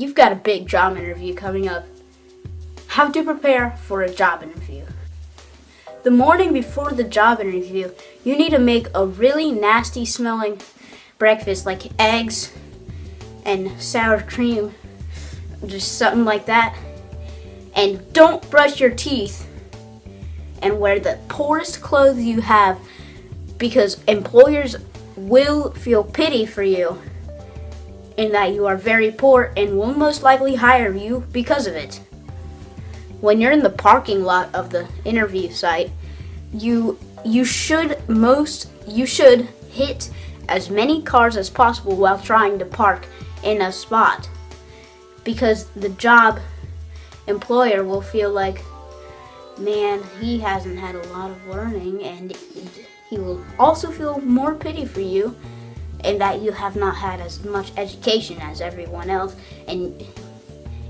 You've got a big job interview coming up. How to prepare for a job interview. The morning before the job interview, you need to make a really nasty smelling breakfast like eggs and sour cream, just something like that. And don't brush your teeth and wear the poorest clothes you have, because employers will feel pity for you in that you are very poor and will most likely hire you because of it. When you're in the parking lot of the interview site, you should hit as many cars as possible while trying to park in a spot, because the job employer will feel like, man, he hasn't had a lot of learning, and he will also feel more pity for you in that you have not had as much education as everyone else, and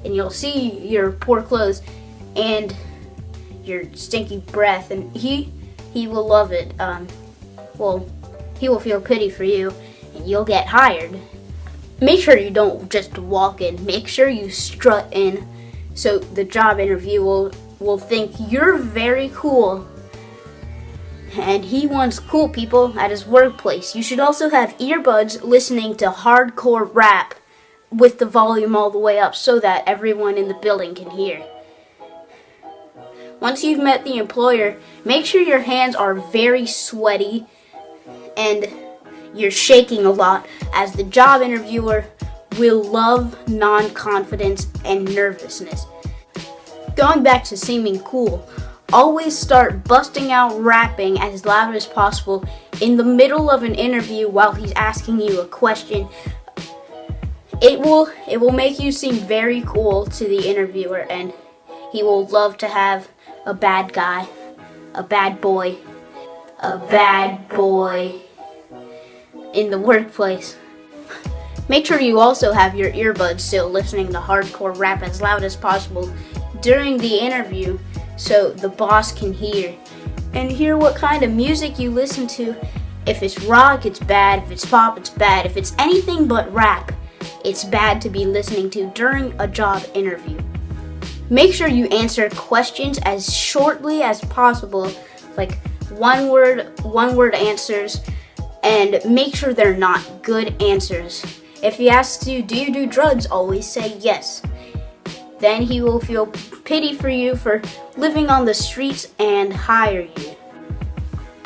you'll see your poor clothes and your stinky breath, and he will love it. He will feel pity for you, and you'll get hired. Make sure you don't just walk in. Make sure you strut in, so the job interview will think you're very cool, and he wants cool people at his workplace. You should also have earbuds listening to hardcore rap with the volume all the way up so that everyone in the building can hear. Once you've met the employer, make sure your hands are very sweaty and you're shaking a lot, as the job interviewer will love non-confidence and nervousness. Going back to seeming cool, always start busting out rapping as loud as possible in the middle of an interview while he's asking you a question. It will make you seem very cool to the interviewer, and he will love to have a bad guy, a bad boy in the workplace. Make sure you also have your earbuds still listening to hardcore rap as loud as possible during the interview, so the boss can hear what kind of music you listen to. If it's rock, it's bad. If it's pop, it's bad. If it's anything but rap, it's bad to be listening to during a job interview. Make sure you answer questions as shortly as possible, like one word answers, and make sure they're not good answers. If he asks you, do you do drugs, always say yes. Then he will feel pity for you for living on the streets and hire you.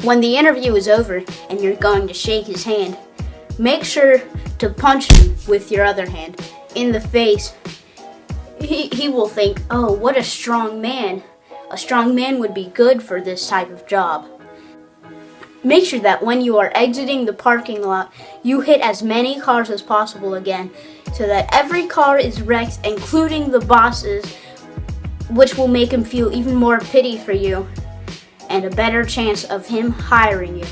When the interview is over and you're going to shake his hand, make sure to punch him with your other hand in the face. He will think, oh, what a strong man. A strong man would be good for this type of job. Make sure that when you are exiting the parking lot, you hit as many cars as possible again, so that every car is wrecked, including the boss's, which will make him feel even more pity for you and a better chance of him hiring you.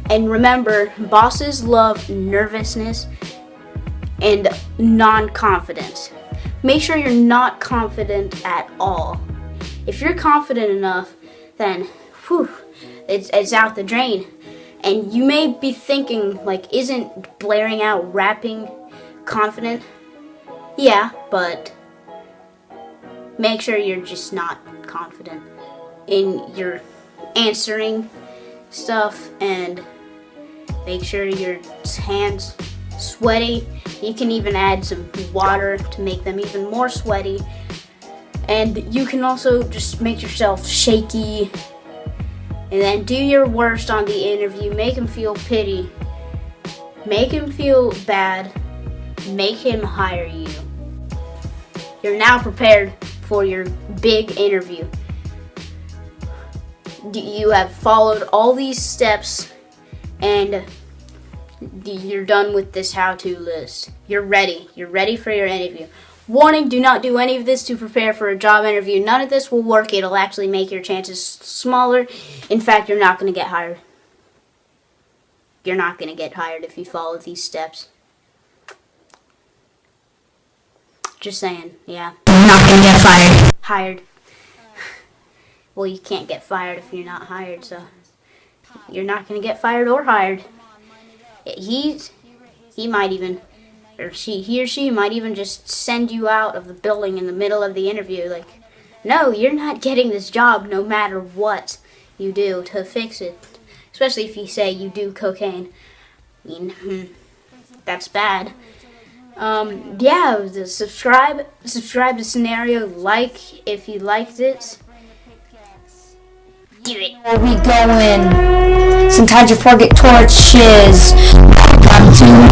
And remember, bosses love nervousness and non-confidence. Make sure you're not confident at all. If you're confident enough, then it's out the drain. And you may be thinking, like, isn't blaring out rapping confident? Yeah, but make sure you're just not confident in your answering stuff, and make sure your hands sweaty. You can even add some water to make them even more sweaty. And you can also just make yourself shaky, and then do your worst on the interview. Make him feel pity. Make him feel bad. Make him hire you. You're now prepared for your big interview. You have followed all these steps, and you're done with this how-to list. You're ready. You're ready for your interview. Warning, do not do any of this to prepare for a job interview. None of this will work. It'll actually make your chances smaller. In fact, you're not going to get hired. You're not going to get hired if you follow these steps. Just saying, yeah. You're not gonna get fired. Hired. Well, you can't get fired if you're not hired, so you're not going to get fired or hired. He might even or he or she might even just send you out of the building in the middle of the interview. Like, no, you're not getting this job no matter what you do to fix it. Especially if you say you do cocaine. I mean, that's bad. Yeah, subscribe to Scenario, like if you liked it. Do it. Where we going? Sometimes you forget torches. Welcome to